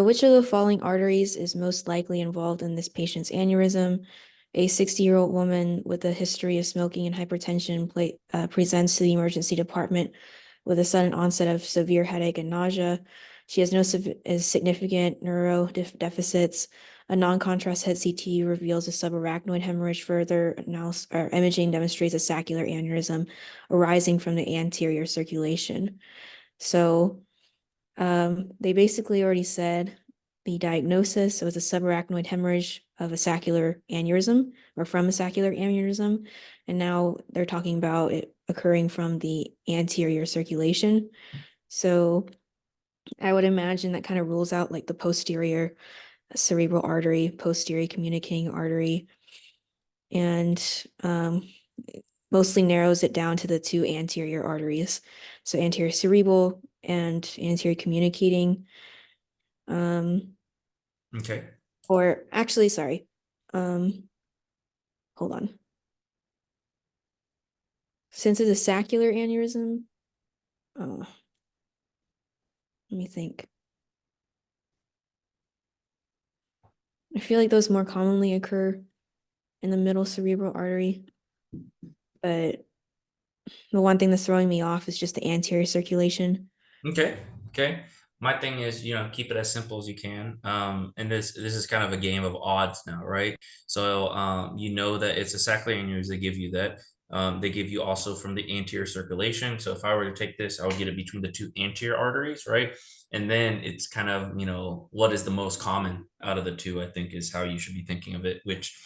Which of the following arteries is most likely involved in this patient's aneurysm? A 60-year-old woman with a history of smoking and hypertension presents to the emergency department with a sudden onset of severe headache and nausea. She has no significant neuro deficits. A non-contrast head CT reveals a subarachnoid hemorrhage. Further imaging demonstrates a saccular aneurysm arising from the anterior circulation. So they basically already said the diagnosis. So it's a subarachnoid hemorrhage of a saccular aneurysm or from a saccular aneurysm. And now they're talking about it occurring from the anterior circulation. So I would imagine that kind of rules out like the posterior cerebral artery, posterior communicating artery, and mostly narrows it down to the two anterior arteries. So anterior cerebral and anterior communicating. Okay. Or actually, sorry. Hold on. Since it's a saccular aneurysm, let me think. I feel like those more commonly occur in the middle cerebral artery, but the one thing that's throwing me off is just the anterior circulation. Okay. Okay. My thing is, keep it as simple as you can. And this is kind of a game of odds now, right? So you know that it's a sacral aneurysm. They give you that. They give you also from the anterior circulation. So if I were to take this, I would get it between the two anterior arteries, right? And then it's kind of, what is the most common out of the two, I think is how you should be thinking of it, which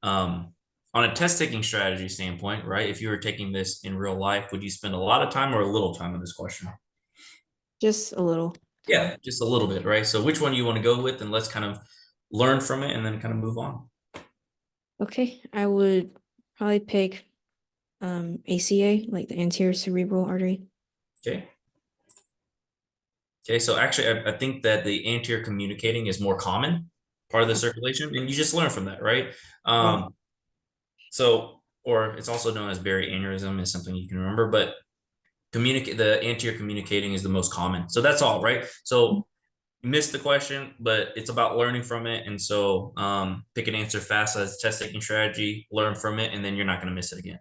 on a test taking strategy standpoint, right? If you were taking this in real life, would you spend a lot of time or a little time on this question? Just a little Yeah, time. just a little bit, right? So which one you want to go with, and let's kind of learn from it and then kind of move on. Okay, I would probably pick ACA, like the anterior cerebral artery. Okay. Okay. So actually, I think that the anterior communicating is more common part of the circulation, and you just learn from that, right? Yeah. Or it's also known as Berry aneurysm is something you can remember, but communicate the anterior communicating is the most common. So that's all, right? So you missed the question, but it's about learning from it. And so pick an answer fast as test taking strategy, learn from it, and then you're not going to miss it again.